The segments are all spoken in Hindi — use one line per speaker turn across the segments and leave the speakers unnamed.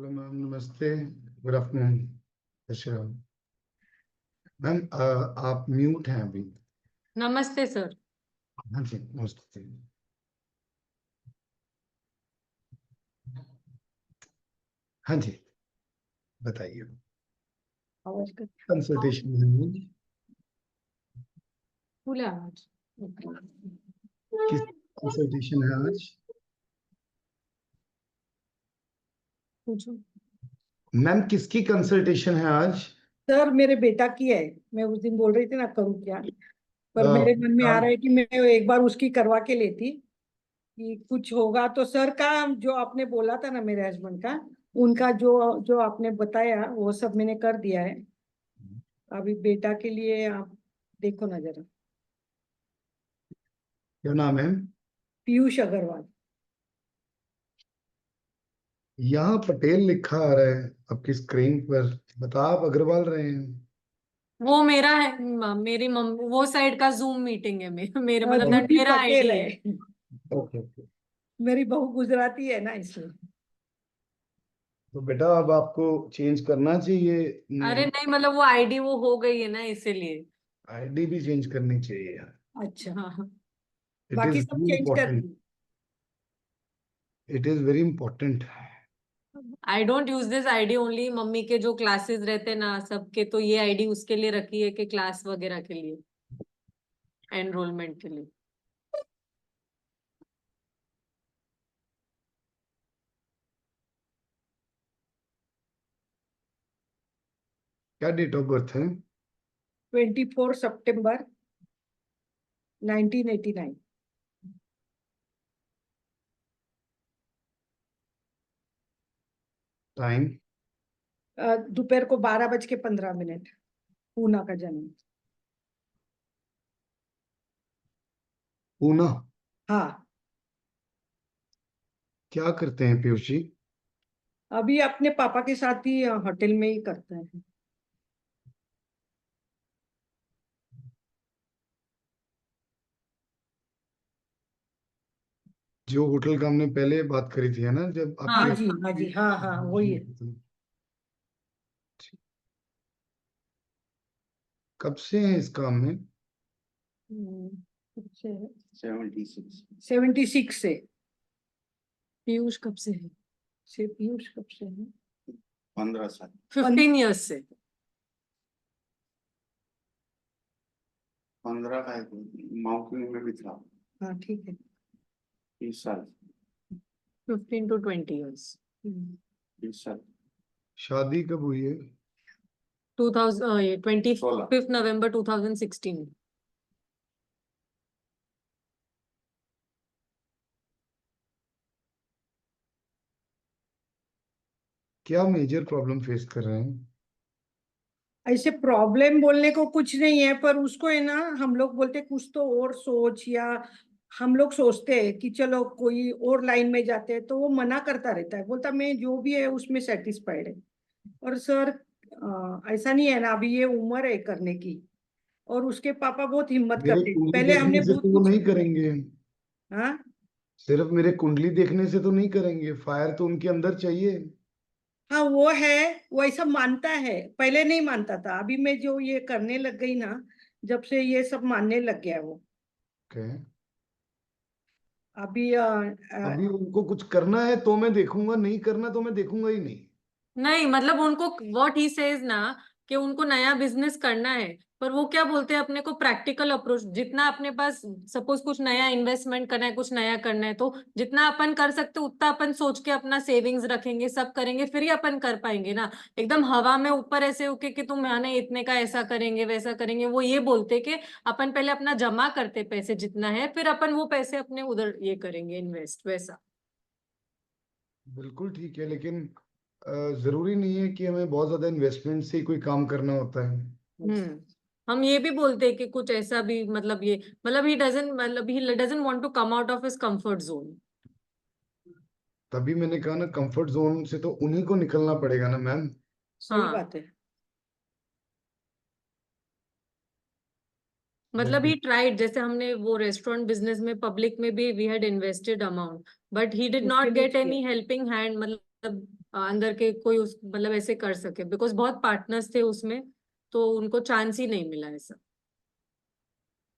हेलो मैम, नमस्ते। Good afternoon. श्रीराम। मैम, आप म्यूट हैं अभी।
नमस्ते सर।
हाँ जी, नमस्ते। हाँ जी, बताइए। कंसल्टेशन है,
फुल आवाज।
किस कंसल्टेशन है आज?
पूछो।
मैम, किसकी कंसल्टेशन है आज?
सर मेरे बेटा की है। मैं उस दिन बोल रही थी ना करूँ क्या, पर मेरे मन में आ रहा है कि मैं एक बार उसकी करवा के लेती कि कुछ होगा तो। सर का जो आपने बोला था ना मेरे हस्बैंड का, उनका जो जो आपने बताया वो सब मैंने कर दिया है। अभी बेटा के लिए आप देखो ना जरा।
क्या नाम है?
पीयूष अग्रवाल।
यहाँ पटेल लिखा आ रहा है आपकी स्क्रीन पर। बता, आप अग्रवाल रहे हैं?
वो मेरा है, मेरी मम्मी वो साइड का जूम मीटिंग है। मेरे मतलब दैट
दीदी
मेरा
पटेल
आईडी
है।
है।
Okay okay.
मेरी बहू गुजराती है ना, इसलिए।
तो बेटा, अब आपको चेंज करना चाहिए।
अरे नहीं, मतलब वो आईडी वो हो गई है ना, इसीलिए।
आईडी भी चेंज करनी चाहिए।
अच्छा,
हाँ।
इट
बाकी
इज
सब
वेरी
चेंज कर
important.
The.
It is very important.
I don't use this ID, only mummy के जो क्लासेस रहते ना सबके, तो ये आईडी उसके लिए रखी है कि क्लास वगैरह के लिए, एनरोलमेंट के लिए।
क्या डेट ऑफ बर्थ है?
24 सितंबर 1989।
टाइम?
दोपहर को 12:15। पूना का जन्म।
पूना?
हाँ।
क्या करते हैं पीयूष जी?
अभी अपने पापा के साथ ही होटल में ही करते हैं।
जो होटल का हमने पहले बात करी थी, है ना, जब
हाँ
आपके।
जी, हाँ जी, हाँ हाँ, वही है।
कब से हैं इस काम में?
76 से।
पीयूष कब से है?
पीयूष कब से है?
15 साल।
15 ईयर्स से।
15 का माउंटेन में भी था।
हाँ ठीक है।
20 साल।
15 to 20 ईयर्स।
20 साल।
शादी कब हुई है?
25 नवंबर 2016।
क्या मेजर प्रॉब्लम फेस कर रहे हैं?
ऐसे प्रॉब्लम बोलने को कुछ नहीं है, पर उसको है ना, हम लोग बोलते कुछ तो और सोच, या हम लोग सोचते हैं कि चलो कोई और लाइन में जाते हैं, तो वो मना करता रहता है, बोलता मैं जो भी है उसमें सेटिस्फाइड है। और सर ऐसा नहीं है ना, अभी ये उम्र है करने की। और उसके पापा बहुत हिम्मत
मेरे
करते,
कुंडली
पहले हमने
देखने से
बहुत
तो वो
कुछ।
नहीं करेंगे।
हाँ
सिर्फ मेरे कुंडली देखने से तो नहीं करेंगे, फायर तो उनके अंदर चाहिए।
हाँ, वो है। वो ऐसा मानता है, पहले नहीं मानता था, अभी मैं जो ये करने लग गई ना, जब से ये सब मानने लग गया है वो।
ओके।
अभी
अभी उनको कुछ करना है तो मैं देखूंगा, नहीं करना तो मैं देखूंगा ही नहीं।
नहीं मतलब उनको व्हाट ही सेज ना, कि उनको नया बिजनेस करना है, पर वो क्या बोलते हैं अपने को प्रैक्टिकल अप्रोच, जितना अपने पास सपोज कुछ नया इन्वेस्टमेंट करना है, कुछ नया करना है, तो जितना अपन कर सकते उतना अपन सोच के अपना सेविंग्स रखेंगे, सब करेंगे, फिर ही अपन कर पाएंगे ना। एकदम हवा में ऊपर ऐसे होके कि तुम मैंने इतने का ऐसा करेंगे वैसा करेंगे, वो ये बोलते कि अपन पहले अपना जमा करते पैसे जितना है, फिर अपन वो पैसे अपने उधर ये करेंगे इन्वेस्ट वैसा।
बिल्कुल ठीक है, लेकिन जरूरी नहीं है कि हमें बहुत ज्यादा इन्वेस्टमेंट से ही कोई काम करना होता है।
हम ये भी बोलते हैं कि कुछ ऐसा भी, मतलब ये मतलब he doesn't want to come out of his comfort zone.
तभी मैंने कहा ना, कंफर्ट जोन से तो उन्हीं को निकलना पड़ेगा ना मैम।
सही
हाँ,
बात है।
मतलब ही ट्राइड, जैसे हमने वो रेस्टोरेंट बिजनेस में पब्लिक में भी we had invested amount, but he did
उसके
नॉट
लिए
गेट
किया।
एनी हेल्पिंग हैंड, मतलब अंदर के कोई उस मतलब ऐसे कर सके, बिकॉज बहुत पार्टनर्स थे उसमें, तो उनको चांस ही नहीं मिला ऐसा।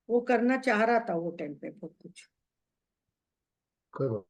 वो करना चाह रहा था वो टाइम पे बहुत कुछ।
कोई बात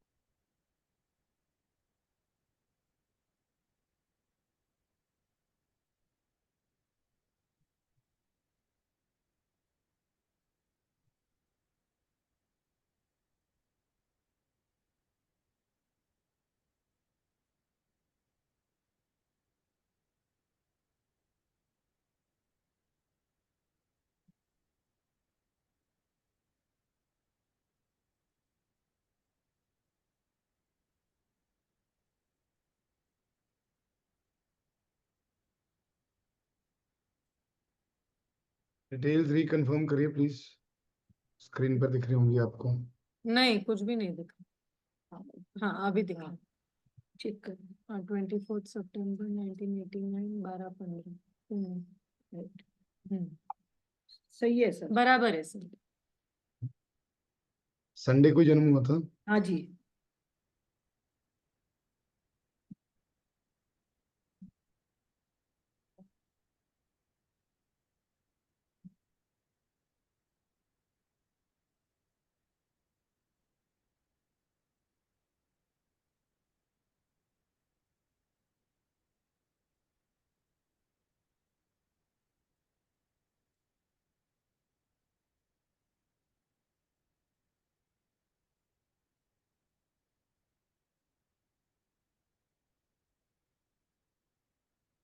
डिटेल्स रिकन्फर्म करिए प्लीज, स्क्रीन पर दिख रही होंगी आपको।
नहीं, कुछ भी नहीं दिखा। हाँ अभी दिखा, चेक कर। हाँ, 24 सितंबर 1989, 12:15। राइट।
सही है सर।
बराबर है सर।
संडे को जन्म हुआ था।
हाँ जी।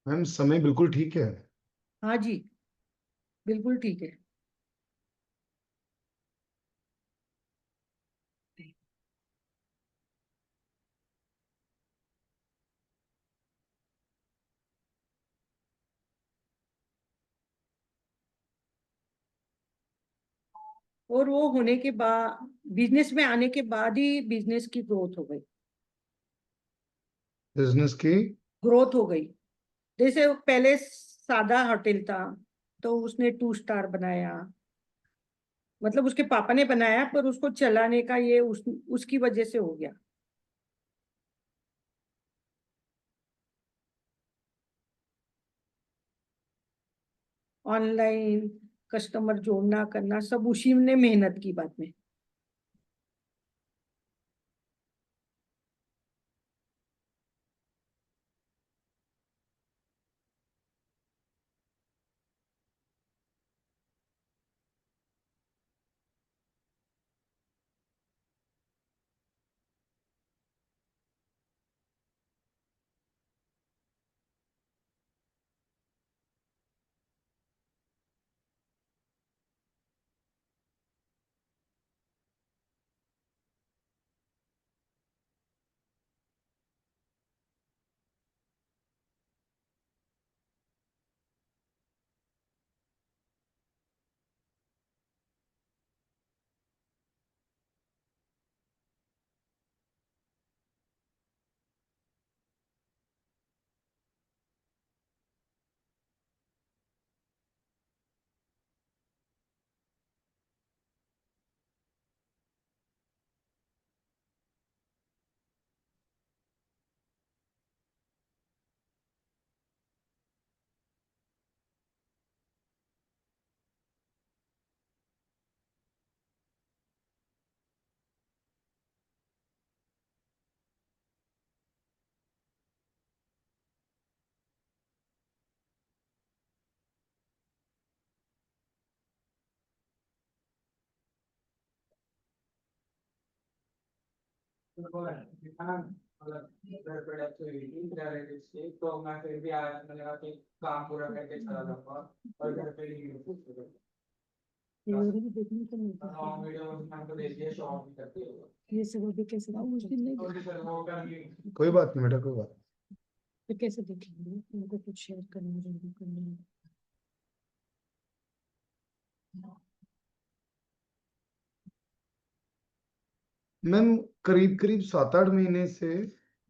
मैम समय बिल्कुल ठीक है।
हाँ जी, बिल्कुल ठीक है। और वो होने के बाद, बिजनेस में आने के बाद ही बिजनेस की ग्रोथ हो गई।
बिजनेस की
ग्रोथ हो गई। जैसे पहले सादा होटल था, तो उसने 2 स्टार बनाया। मतलब उसके पापा ने बनाया, पर उसको चलाने का ये उसकी वजह से हो गया। ऑनलाइन कस्टमर जोड़ना करना सब उसी ने मेहनत की बाद में।
तो मैं फिर भी आज मैंने कहा कि काम पूरा करके चला जाऊंगा और घर पे ही
थियोरी भी देखने को मिलता है।
लॉन्ग वीडियो उसमें तो देख दिया शॉर्ट भी करती होगा
ये सब अभी कैसे
तो फिर वो करनी
कोई बात नहीं बेटा, कोई बात
फिर कैसे देखेंगे, उनको कुछ शेयर करना जरूर करना है।
नहीं। मैम करीब करीब 7-8 महीने से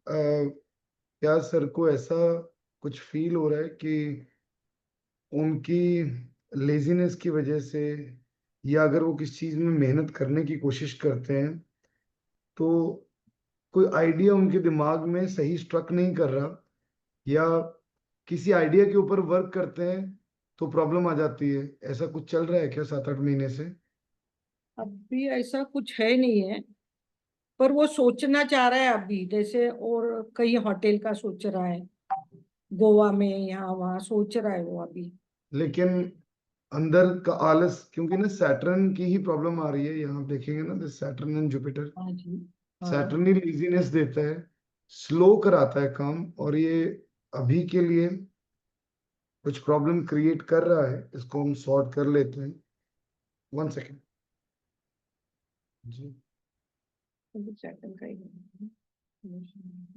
क्या सर को ऐसा कुछ फील हो रहा है कि उनकी लेजीनेस की वजह से, या अगर वो किसी चीज में मेहनत करने की कोशिश करते हैं तो कोई आइडिया उनके दिमाग में सही स्ट्रक नहीं कर रहा, या किसी आइडिया के ऊपर वर्क करते हैं तो प्रॉब्लम आ जाती है। ऐसा कुछ चल रहा है क्या 7-8 महीने से?
अभी ऐसा कुछ है नहीं है, पर वो सोचना चाह रहा है अभी, जैसे और कहीं होटल का सोच रहा है, गोवा में, यहाँ वहाँ सोच रहा है वो अभी।
लेकिन अंदर का आलस, क्योंकि ना सैटर्न की ही प्रॉब्लम आ रही है। यहाँ देखेंगे ना, सैटर्न एंड जुपिटर।
हाँ जी। हाँ।
सैटर्न ही लेजीनेस देता है, स्लो कराता है काम, और ये अभी के लिए कुछ प्रॉब्लम क्रिएट कर रहा है। इसको हम सॉर्ट कर लेते हैं। 1 सेकेंड जी।
अभी सेटल का ही है।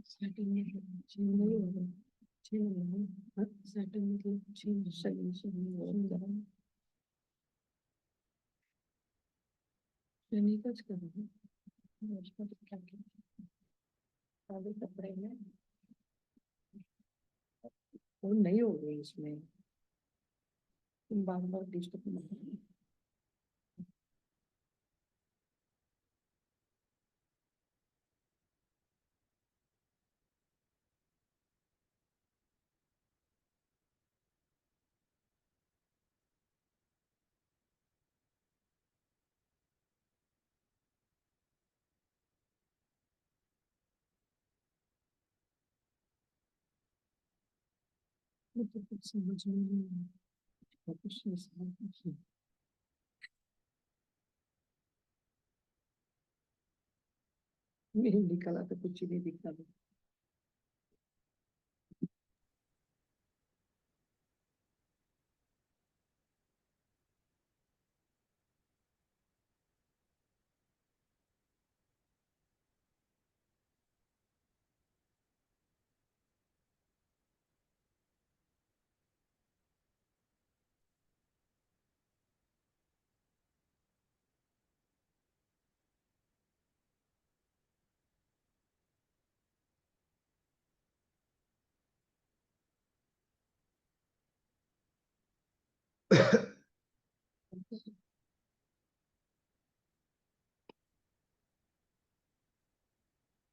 सेटल में छह नहीं होगा, छह नहीं, हाँ, सेटल मतलब छह सॉल्यूशन होगा, नहीं कुछ करना उसका तो क्या किया सारे कपड़े में वो नहीं हो गई इसमें, तुम बार बार डिस्टर्ब मत करना। मुझे कुछ समझ में नहीं आया, कुछ नहीं समझ नहीं निकला, तो कुछ ही नहीं दिखा।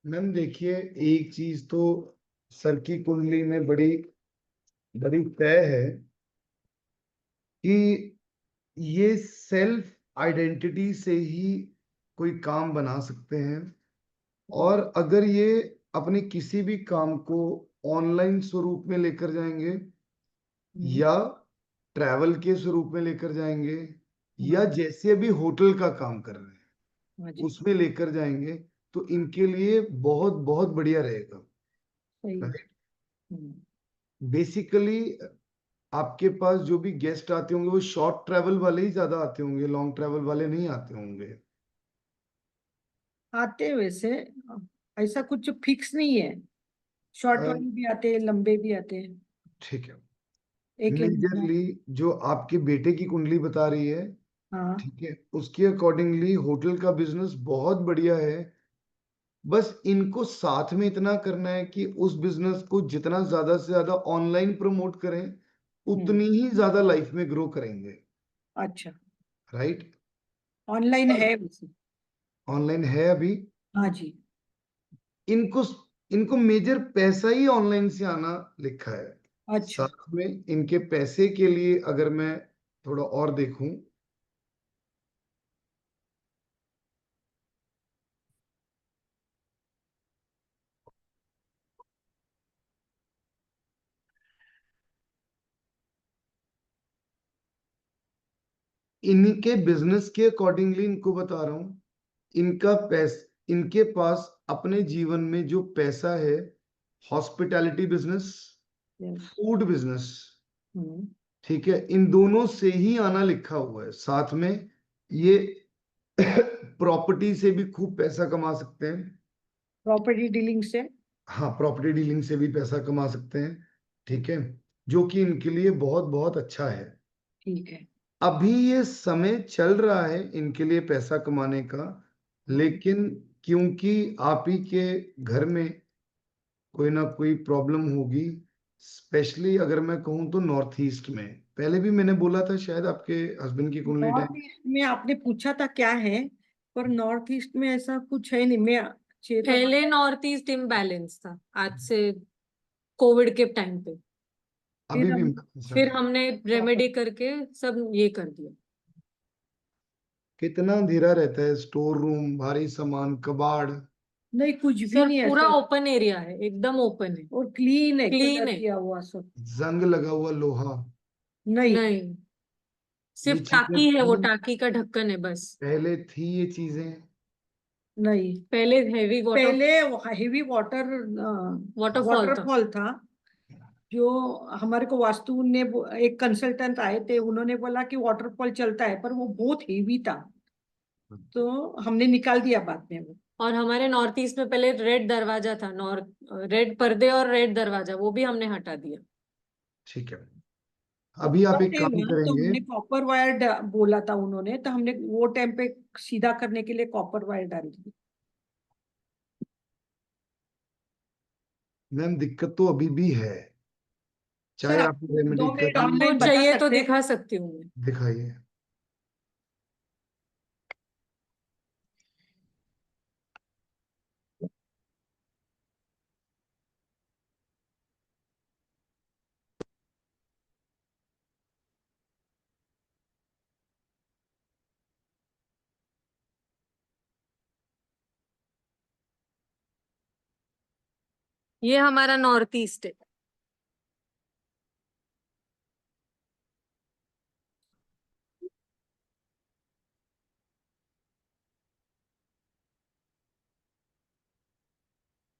मैम देखिए, एक चीज तो सर की कुंडली में बड़ी बड़ी तय है कि ये सेल्फ आइडेंटिटी से ही कोई काम बना सकते हैं। और अगर ये अपने किसी भी काम को ऑनलाइन स्वरूप में लेकर जाएंगे, या ट्रैवल के स्वरूप में लेकर जाएंगे, या जैसे अभी होटल का काम कर रहे हैं
हाँ जी।
उसमें लेकर जाएंगे, तो इनके लिए बहुत बहुत बढ़िया रहेगा।
सही।
राइट। बेसिकली आपके पास जो भी गेस्ट आते होंगे वो शॉर्ट ट्रैवल वाले ही ज्यादा आते होंगे, लॉन्ग ट्रैवल वाले नहीं आते होंगे।
आते हैं वैसे, ऐसा कुछ फिक्स नहीं है, शॉर्ट वाले भी आते हैं, लंबे भी आते हैं।
ठीक है।
एक एक महीना।
मेजरली जो आपके बेटे की कुंडली बता रही है,
हाँ।
ठीक है, उसके अकॉर्डिंगली होटल का बिजनेस बहुत बढ़िया है। बस इनको साथ में इतना करना है कि उस बिजनेस को जितना ज्यादा से ज्यादा ऑनलाइन प्रमोट करें, उतनी ही ज्यादा लाइफ में ग्रो करेंगे।
अच्छा।
राइट।
ऑनलाइन है वैसे।
ऑनलाइन है अभी।
हाँ जी।
इनको इनको मेजर पैसा ही ऑनलाइन से आना लिखा है।
अच्छा।
साथ में इनके पैसे के लिए अगर मैं थोड़ा और देखूं, इनके बिजनेस के अकॉर्डिंगली इनको बता रहा हूं, इनके पास अपने जीवन में जो पैसा है, hospitality business,
Yes.
Food business,
hmm.
ठीक है, इन दोनों से ही आना लिखा हुआ है। साथ में ये प्रॉपर्टी से भी खूब पैसा कमा सकते हैं।
प्रॉपर्टी डीलिंग से।
हाँ, प्रॉपर्टी डीलिंग से भी पैसा कमा सकते हैं। ठीक है, जो कि इनके लिए बहुत बहुत अच्छा है।
ठीक है।
अभी ये समय चल रहा है इनके लिए पैसा कमाने का, लेकिन क्योंकि आप ही के घर में कोई ना कोई प्रॉब्लम होगी, स्पेशली अगर मैं कहूँ तो नॉर्थ ईस्ट में। पहले भी मैंने बोला था, शायद आपके हस्बैंड की कुंडली
नॉर्थ
टाइम।
ईस्ट में आपने पूछा था क्या है, पर नॉर्थ ईस्ट में ऐसा कुछ है नहीं। मैं
पहले नॉर्थ ईस्ट इम्बैलेंस था आज से कोविड के टाइम पे,
अभी भी
फिर हमने रेमेडी करके सब ये कर दिया।
कितना अंधेरा रहता है, स्टोर रूम, भारी सामान, कबाड़।
नहीं, कुछ भी
सर
नहीं है
पूरा
सर,
ओपन एरिया है, एकदम ओपन है,
और क्लीन है,
Clean
कलर
है।
किया हुआ सब।
जंग लगा हुआ लोहा।
नहीं,
नहीं,
ये
सिर्फ
चीजें
टाकी है, वो
थी,
टाकी का ढक्कन है बस।
पहले थी ये चीजें।
नहीं,
पहले हैवी वाटर
पहले हेवी वाटर
वाटरफॉल था।
वाटरफॉल था। जो हमारे को वास्तु ने एक कंसल्टेंट आए थे, उन्होंने बोला कि वाटरफॉल चलता है, पर वो बहुत हेवी था, तो हमने निकाल दिया बाद में वो।
और हमारे नॉर्थ ईस्ट में पहले रेड दरवाजा था, रेड पर्दे और रेड दरवाजा, वो भी हमने हटा दिया।
ठीक है, अभी आप एक
थे
काम
वहाँ, तो
करेंगे।
हमने कॉपर वायर बोला था उन्होंने, तो हमने वो टाइम पे सीधा करने के लिए कॉपर वायर डाल दी।
मैम दिक्कत तो अभी भी है,
सर,
चाहे
आप
आप रेमेडी
2 मिनट
कर
आपको
ऑनलाइन बता
चाहिए तो
सकते हैं?
दिखा सकती हूँ मैं।
दिखाइए।
ये हमारा नॉर्थ ईस्ट है।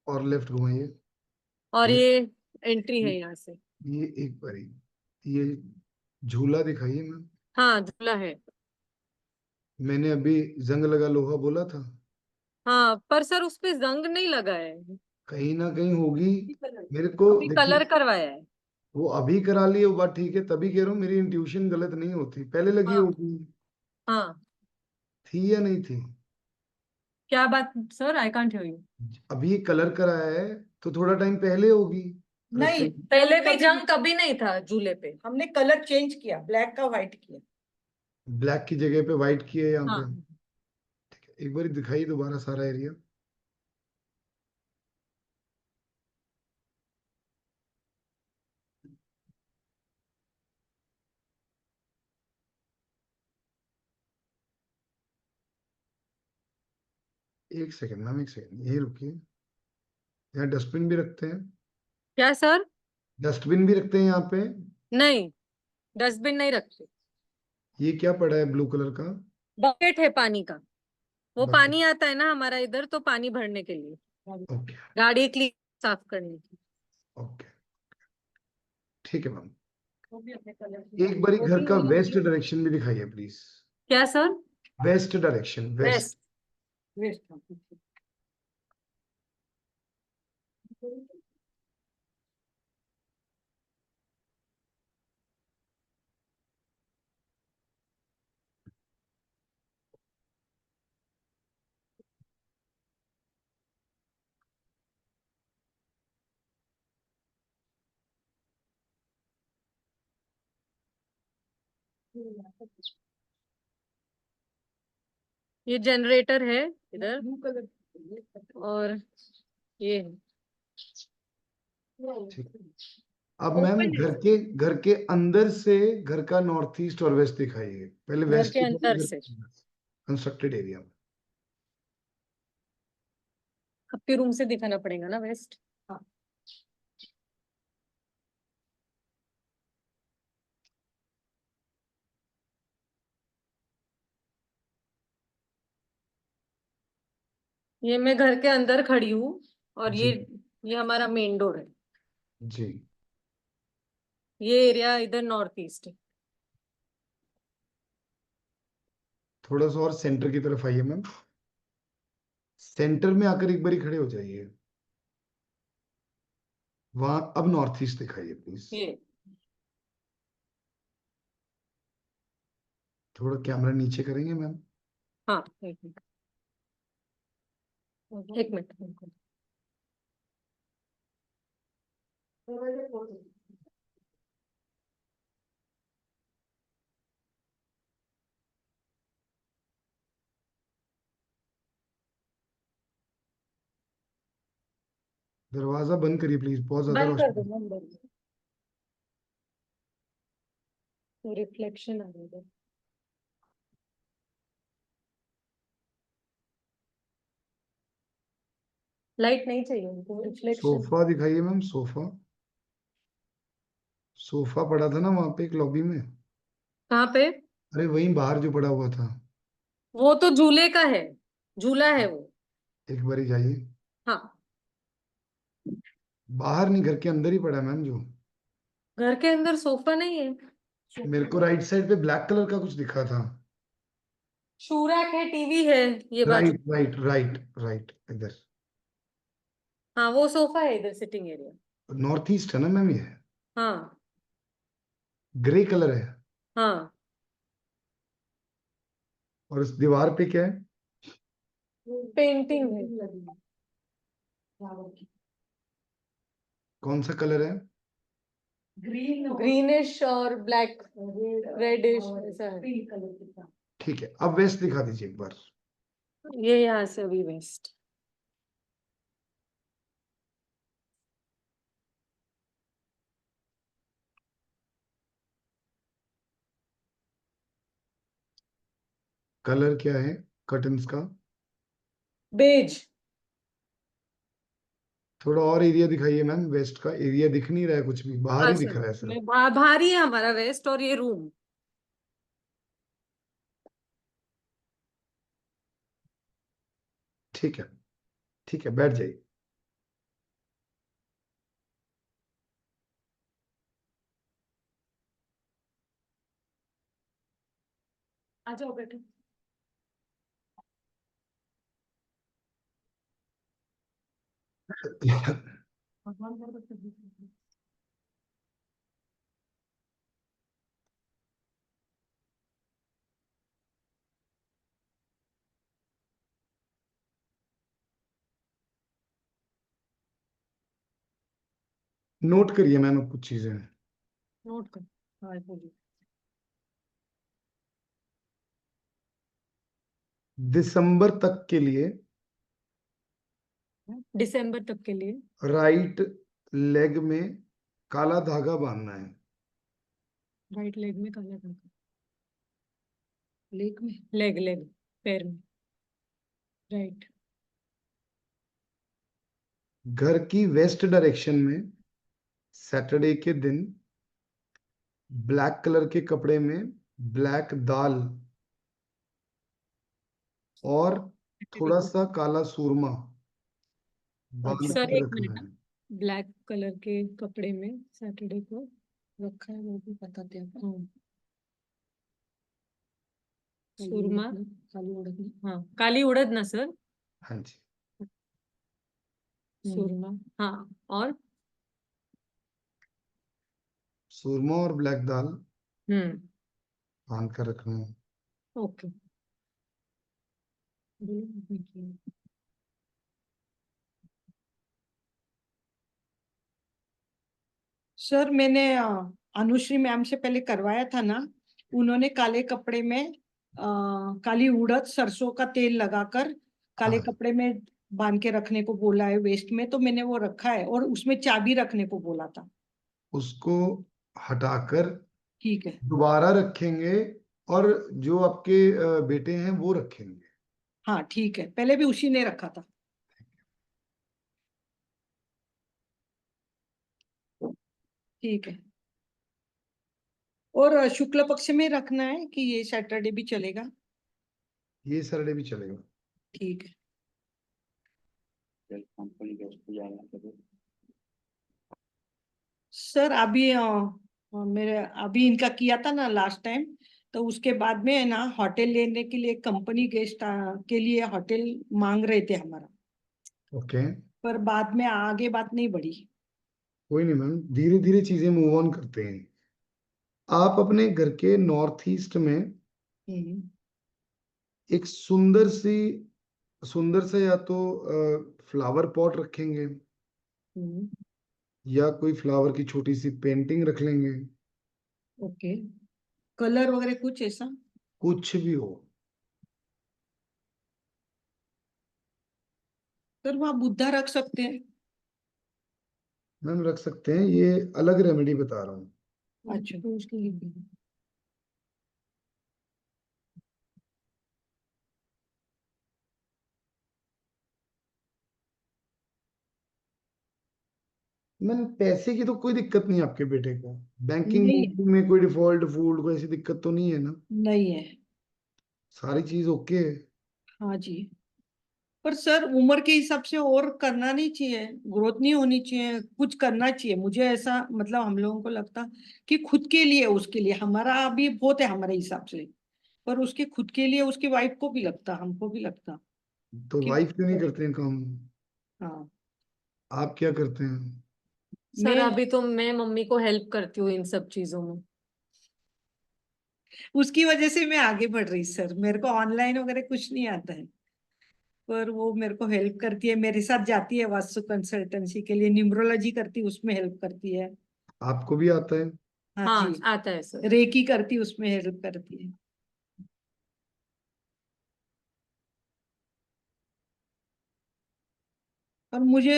और लेफ्ट घुमाइए।
और
ले-
ये एंट्री है यहाँ से।
ये एक बारी, ये झूला दिखाइए मैम।
हाँ, झूला है।
मैंने अभी जंग लगा लोहा बोला था,
हाँ, पर सर उस पे जंग नहीं लगा है,
कहीं ना कहीं होगी। मेरे को
अभी कलर
देखिए,
करवाया है।
वो अभी करा लिए वो बात ठीक है, तभी कह रहा हूँ मेरी इंट्यूशन गलत नहीं होती, पहले लगी
हाँ
होगी।
हाँ।
थी या नहीं थी?
क्या बात sir, I can't hear you.
अभी ये कलर कराया है तो थोड़ा टाइम पहले होगी
नहीं,
रस्ते।
पहले भी
कभी
जंग कभी नहीं था झूले पे।
हमने कलर चेंज किया, ब्लैक का व्हाइट किया।
ब्लैक की जगह पे व्हाइट की है यहाँ पे।
हाँ,
ठीक है, एक बार दिखाइए दोबारा सारा एरिया। एक सेकंड मैम, एक सेकंड यही रुकिए। यहाँ डस्टबिन भी रखते हैं,
क्या सर?
डस्टबिन भी रखते हैं यहाँ पे।
नहीं, डस्टबिन नहीं रखते।
ये क्या पड़ा है ब्लू कलर का?
बकेट है पानी का, वो
बकेट।
पानी आता है ना हमारा इधर, तो पानी भरने के लिए,
ओके।
गाड़ी क्लीन साफ करने की।
ओके, ठीक है मैम।
वो भी अपने कलर
एक बारी
वो
घर
भी
का
वो
वेस्ट
लोग
डायरेक्शन भी दिखाइए प्लीज।
क्या sir?
West direction, west.
West.
West.
ये जनरेटर है इधर,
ब्लू कलर।
और ये है।
ठीक। अब मैम
ओपन है
घर के अंदर से घर का नॉर्थ ईस्ट और वेस्ट दिखाइए, पहले
घर
वेस्ट
के
दिखाइए,
अंदर
घर
से।
कंस्ट्रक्टेड एरिया में।
आपके रूम से दिखाना पड़ेगा ना वेस्ट।
हाँ।
ये मैं घर के अंदर खड़ी हूँ, और
जी।
ये हमारा मेन डोर है।
जी।
ये एरिया इधर नॉर्थ ईस्ट है।
थोड़ा सा और सेंटर की तरफ आइए मैम, सेंटर में आकर एक बारी खड़े हो जाइए। वहां अब नॉर्थ ईस्ट दिखाइए प्लीज।
ये
थोड़ा कैमरा नीचे करेंगे मैम।
हाँ, एक मिनट, एक मिनट।
दरवाजा बंद करिए प्लीज, बहुत ज्यादा
बंद कर
रोशनी।
दो मैम, बंद तो रिफ्लेक्शन आ रहा है। लाइट नहीं चाहिए उनको, रिफ्लेक्शन।
सोफा दिखाइए मैम, सोफा। सोफा पड़ा था ना वहां पे एक लॉबी में।
कहाँ पे?
अरे वहीं बाहर जो पड़ा हुआ था।
वो तो झूले का है, झूला है वो।
एक बार ही जाइए।
हाँ,
बाहर नहीं, घर के अंदर ही पड़ा है मैम जो।
घर के अंदर सोफा नहीं है।
मेरे को राइट साइड पे ब्लैक कलर का कुछ दिखा था।
शू रैक है, टीवी है, ये बाजू।
राइट राइट राइट राइट, इधर।
हाँ, वो सोफा है इधर, सिटिंग एरिया।
नॉर्थ ईस्ट है ना मैम ये?
हाँ
ग्रे कलर है।
हाँ,
और इस दीवार पे क्या है?
पेंटिंग है।
कौन सा कलर है?
ग्रीनिश और ब्लैक, रेडिश ऐसा है।
ठीक है, अब वेस्ट दिखा दीजिए एक बार।
ये यहाँ से अभी वेस्ट।
कलर क्या है कर्टन्स का?
बेज।
थोड़ा और एरिया दिखाइए मैम, वेस्ट का एरिया दिख नहीं रहा है कुछ भी, बाहर ही दिख रहा है सिर्फ।
भारी है हमारा वेस्ट, और ये रूम।
ठीक है, ठीक है, बैठ जाइए।
आ जाओ बेटे।
नोट करिए मैम अब कुछ चीजें।
नोट कर। हाँ, बोलिए।
दिसंबर तक के लिए
दिसंबर तक के लिए
राइट लेग में काला धागा बांधना है।
राइट लेग में काला धागा। लेग में, लेग लेग, पैर में। राइट।
घर की वेस्ट डायरेक्शन में सैटरडे के दिन ब्लैक कलर के कपड़े में ब्लैक दाल और थोड़ा सा काला सूरमा बांध
सर
के
एक
रखना
मिनट,
है।
ब्लैक कलर के कपड़े में सैटरडे को रखा है, वो भी बताते हैं। सुरमा, काली उड़द। हाँ, काली उड़द ना सर।
हाँ जी।
सुरमा। हाँ, और
सूरमा और ब्लैक दाल
हम्म,
बांध कर रखना है।
ओके।
सर मैंने अनुश्री मैम से पहले करवाया था ना, उन्होंने काले कपड़े में काली उड़द सरसों का तेल लगाकर काले
हाँ,
कपड़े में बांध के रखने को बोला है वेस्ट में, तो मैंने वो रखा है, और उसमें चाबी रखने को बोला था।
उसको हटाकर
ठीक है।
दोबारा रखेंगे, और जो आपके बेटे हैं वो रखेंगे।
हाँ ठीक है, पहले भी उसी ने रखा था। ठीक है। और शुक्ल पक्ष में रखना है कि ये सैटरडे भी चलेगा?
ये सैटरडे भी चलेगा।
ठीक है।
कंपनी के उसको जाना करो।
सर अभी मेरे अभी इनका किया था ना लास्ट टाइम, तो उसके बाद में है ना होटल लेने के लिए कंपनी गेस्ट के लिए होटल मांग रहे थे हमारा,
ओके,
पर बाद में आगे बात नहीं बढ़ी।
कोई नहीं मैम, धीरे धीरे चीजें मूव ऑन करते हैं। आप अपने घर के नॉर्थ ईस्ट में
हम्म।
एक सुंदर से या तो फ्लावर पॉट रखेंगे,
हम्म।
या कोई फ्लावर की छोटी सी पेंटिंग रख लेंगे।
ओके। कलर वगैरह कुछ ऐसा?
कुछ भी हो।
सर वहाँ बुद्धा रख सकते हैं।
मैम रख सकते हैं, ये अलग रेमेडी बता रहा हूँ।
अच्छा।
तो उसके लिए भी-
मैम पैसे की तो कोई दिक्कत नहीं है आपके बेटे को,
नहीं,
बैंकिंग में कोई डिफॉल्ट फूल्ट कोई ऐसी दिक्कत तो नहीं है ना?
नहीं है।
सारी चीज ओके है।
हाँ जी। पर सर उम्र के हिसाब से और करना नहीं चाहिए, ग्रोथ नहीं होनी चाहिए, कुछ करना चाहिए, मुझे ऐसा मतलब हम लोगों को लगता कि खुद के लिए, उसके लिए हमारा अभी बहुत है हमारे हिसाब से, पर उसके खुद के लिए उसकी वाइफ को भी लगता, हमको भी लगता
तो
कि
वाइफ क्यों नहीं करते हैं काम?
हाँ।
आप क्या करते हैं?
सर
मैं
अभी तो मैं मम्मी को हेल्प करती हूँ इन सब चीजों में।
उसकी वजह से मैं आगे बढ़ रही सर, मेरे को ऑनलाइन वगैरह कुछ नहीं आता है, पर वो मेरे को हेल्प करती है, मेरे साथ जाती है वास्तु कंसल्टेंसी के लिए, न्यूमरोलॉजी करती है उसमें हेल्प करती है।
आपको भी आता है?
हाँ
हाँ
जी।
आता है सर।
रेकी करती उसमें हेल्प करती है। और मुझे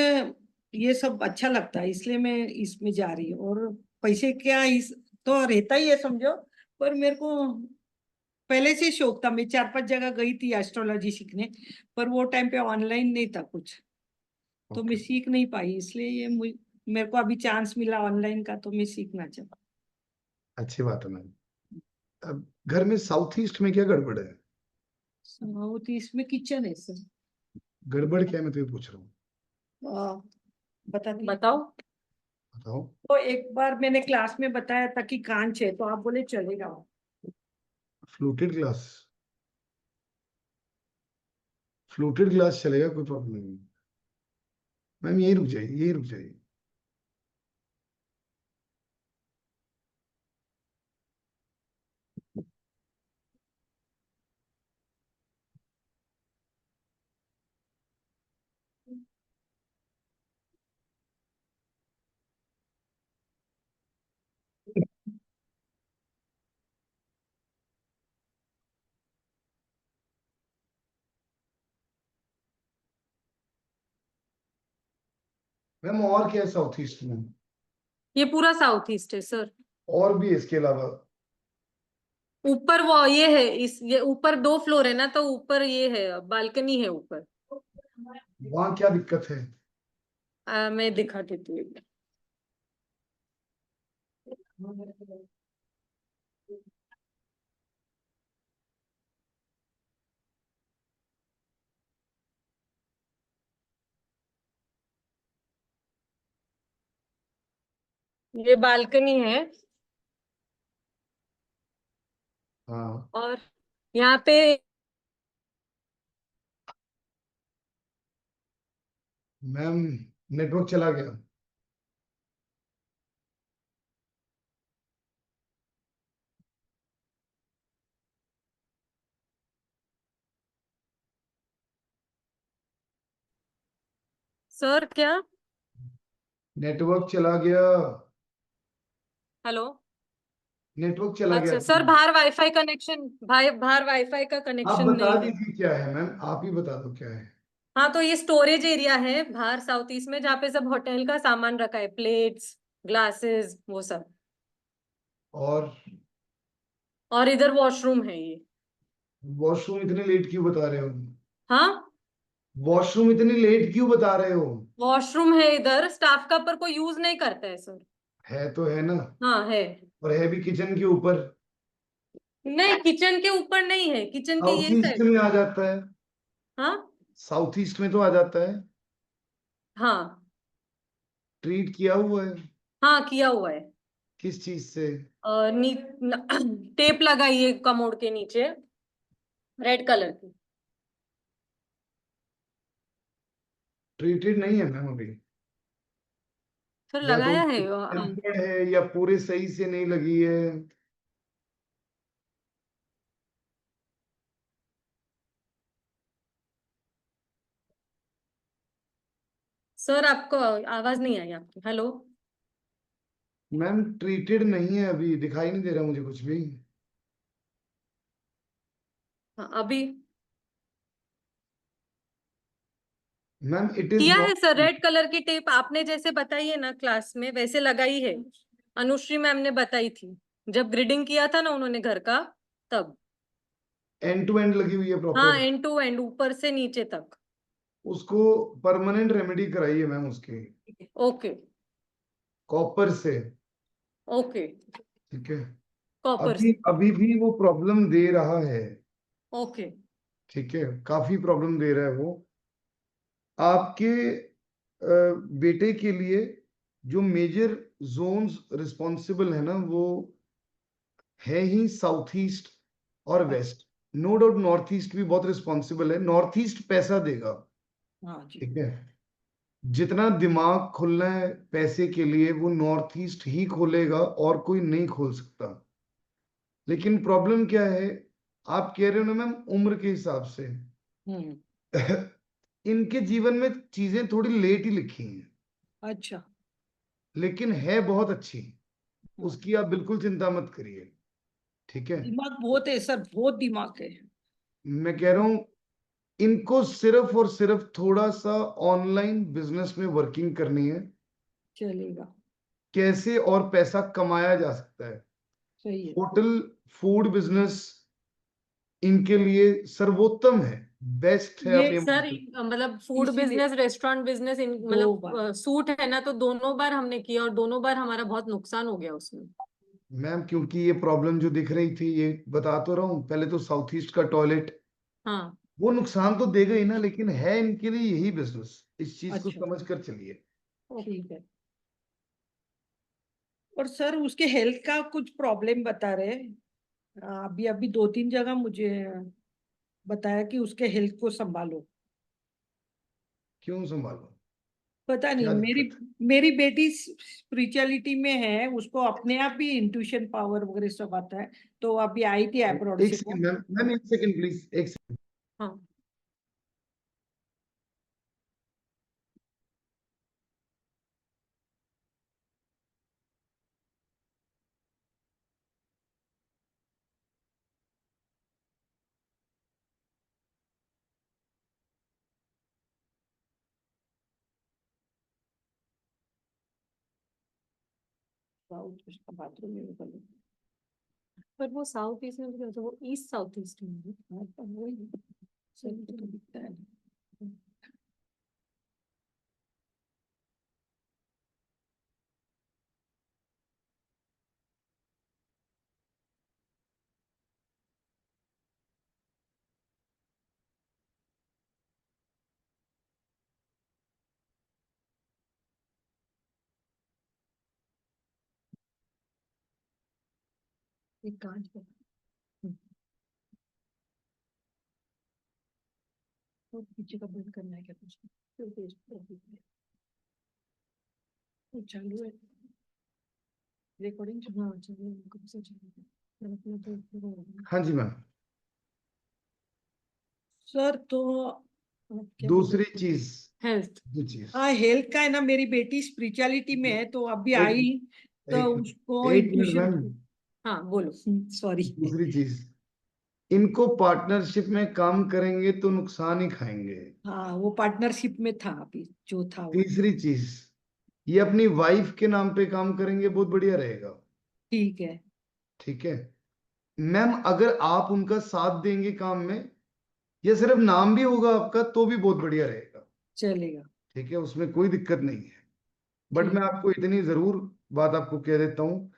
ये सब अच्छा लगता है, इसलिए मैं इसमें जा रही हूँ। और पैसे क्या इस तो रहता ही है समझो, पर मेरे को पहले से शौक था, मैं 4-5 जगह गई थी एस्ट्रोलॉजी सीखने, पर वो टाइम पे ऑनलाइन नहीं था कुछ, तो मैं
ओके,
सीख नहीं पाई, इसलिए ये मेरे को अभी चांस मिला ऑनलाइन का, तो मैं सीखना चाहता
अच्छी बात है मैम। अब घर में साउथ ईस्ट में क्या गड़बड़ है?
हूँ। तो इसमें किचन है सर।
गड़बड़ क्या है, मैं तो ये पूछ रहा हूँ।
आ, बता दी।
बताओ।
बताओ।
तो एक बार मैंने क्लास में बताया था कि कांच है, तो आप बोले चलेगा।
फ्लूटेड ग्लास, फ्लूटेड ग्लास चलेगा, कोई प्रॉब्लम नहीं। मैम यही रुक जाइए, यही रुक जाइए। मैम और क्या है साउथ ईस्ट में?
ये पूरा साउथ ईस्ट है सर।
और भी है इसके अलावा?
ऊपर वो ये है, इस ये ऊपर 2 फ्लोर है ना, तो ऊपर ये है, बालकनी है ऊपर।
वहाँ क्या दिक्कत है?
मैं दिखा देती हूँ। ये बालकनी है।
हाँ
और यहाँ पे
मैम, नेटवर्क चला गया।
सर क्या?
नेटवर्क चला गया।
हेलो।
नेटवर्क चला गया।
अच्छा सर, बाहर वाईफाई कनेक्शन, भाई बाहर वाईफाई का
आप
कनेक्शन
बता
नहीं है।
दीजिए क्या है मैम, आप ही बता दो क्या है।
हाँ तो ये स्टोरेज एरिया है बाहर साउथ ईस्ट में, जहाँ पे सब होटल का सामान रखा है, प्लेट्स, ग्लासेस, वो सब।
और
और इधर वॉशरूम है ये।
वॉशरूम इतने लेट क्यों बता रहे हो?
हाँ
वॉशरूम इतनी लेट क्यों बता रहे हो?
वॉशरूम है इधर, स्टाफ का, पर कोई यूज नहीं करता है सर।
है तो है ना।
हाँ है।
और है भी किचन के ऊपर।
नहीं किचन के ऊपर नहीं है, किचन के
साउथ
यही
ईस्ट
साइड।
में आ जाता है।
हाँ।
साउथ ईस्ट में तो आ जाता है।
हाँ।
ट्रीट किया हुआ है?
हाँ किया हुआ है।
किस चीज से?
टेप लगाई है कमोड के नीचे, रेड कलर की।
ट्रीटेड नहीं है मैम अभी।
फिर
या तो
लगाया है।
टेम्पर्ड है या पूरे सही से नहीं लगी है।
सर आपको आवाज नहीं आई आपकी, हेलो।
मैम ट्रीटेड नहीं है अभी, दिखाई नहीं दे रहा मुझे कुछ भी।
हाँ, अभी।
मैम इट इज
किया है
नॉट,
सर, रेड कलर की टेप आपने जैसे बताई है ना क्लास में वैसे लगाई है। अनुश्री मैम ने बताई थी जब ग्रिडिंग किया था ना उन्होंने घर का, तब।
एंड टू एंड लगी हुई है
हाँ,
प्रॉपर।
एंड टू एंड, ऊपर से नीचे तक।
उसको परमानेंट रेमेडी कराई है मैम उसकी,
ओके
कॉपर से।
ओके।
ठीक है,
कॉपर
अभी
से।
अभी भी वो प्रॉब्लम दे रहा है।
ओके।
ठीक है, काफी प्रॉब्लम दे रहा है वो। आपके बेटे के लिए जो मेजर जोन्स रिस्पॉन्सिबल है ना, वो है ही साउथ ईस्ट और west. No doubt north east भी बहुत रिस्पॉन्सिबल है, नॉर्थ ईस्ट पैसा देगा।
हाँ जी।
ठीक है, जितना दिमाग खुलना है पैसे के लिए वो नॉर्थ ईस्ट ही खोलेगा और कोई नहीं खोल सकता। लेकिन प्रॉब्लम क्या है, आप कह रहे हो ना मैम उम्र के हिसाब से, इनके जीवन में चीजें थोड़ी लेट ही लिखी हैं,
अच्छा।
लेकिन है बहुत अच्छी।
हाँ।
उसकी आप बिल्कुल चिंता मत करिए। ठीक है,
दिमाग बहुत है सर, बहुत दिमाग है।
मैं कह रहा हूं इनको सिर्फ और सिर्फ थोड़ा सा ऑनलाइन बिजनेस में वर्किंग करनी है,
चलेगा।
कैसे और पैसा कमाया जा सकता है।
सही है।
होटल, फूड बिजनेस इनके लिए सर्वोत्तम है, बेस्ट है
ये
अपने
सर
मार्केट।
मतलब फूड
इसीलिए
बिजनेस, रेस्टोरेंट बिजनेस,
दो बार।
मतलब सूट है ना, तो दोनों बार हमने किया और दोनों बार हमारा बहुत नुकसान हो गया उसमें।
मैम क्योंकि ये प्रॉब्लम जो दिख रही थी, ये बता तो रहा हूँ, पहले तो साउथ ईस्ट का टॉयलेट,
हाँ।
वो नुकसान तो देगा ही ना, लेकिन है इनके लिए यही बिजनेस। इस चीज को
अच्छा।
समझ कर चलिए।
ठीक है। और सर उसके हेल्थ का कुछ प्रॉब्लम बता रहे हैं। अभी अभी 2-3 जगह मुझे बताया कि उसके हेल्थ को संभालो।
क्यों संभालो?
पता नहीं,
क्या
मेरी
दिक्कत?
मेरी बेटी स्पिरिचुअलिटी में है, उसको अपने आप ही इंट्यूशन पावर वगैरह सब आता है। तो अभी आई थी अब्रॉड
एक
से वो।
सेकंड मैम, मैम एक सेकंड प्लीज, एक सेकंड।
हाँ।
बाथरूम में निकलो।
पर वो साउथ ईस्ट में भी तो वो ईस्ट साउथ ईस्ट में है।
हाँ, तो वही सही तो दिखता है।
एक कांच का। वो पीछे का बंद करना है क्या कुछ? फिर वो चालू है रिकॉर्डिंग। हाँ चालू है, कब से चालू है? मैं अपना तो पूरा हो गया।
हाँ जी मैम।
सर तो क्या बोलते
दूसरी
हैं?
चीज,
हेल्थ।
दूसरी चीज,
हाँ, हेल्थ का है ना, मेरी बेटी स्पिरिचुअलिटी में है तो अभी
एक
आई। तो
एक
उसको
एक मिनट
इंट्यूशन।
मैम।
हाँ बोलो।
सॉरी।
दूसरी चीज, इनको पार्टनरशिप में काम करेंगे तो नुकसान ही खाएंगे।
हाँ, वो पार्टनरशिप में था अभी जो था वो।
तीसरी चीज, ये अपनी वाइफ के नाम पे काम करेंगे, बहुत बढ़िया रहेगा।
ठीक है।
ठीक है मैम, अगर आप उनका साथ देंगे काम में, या सिर्फ नाम भी होगा आपका तो भी बहुत बढ़िया रहेगा।
चलेगा।
ठीक है, उसमें कोई दिक्कत नहीं है। बट मैं
ठीक।
आपको इतनी जरूर बात आपको कह देता हूँ,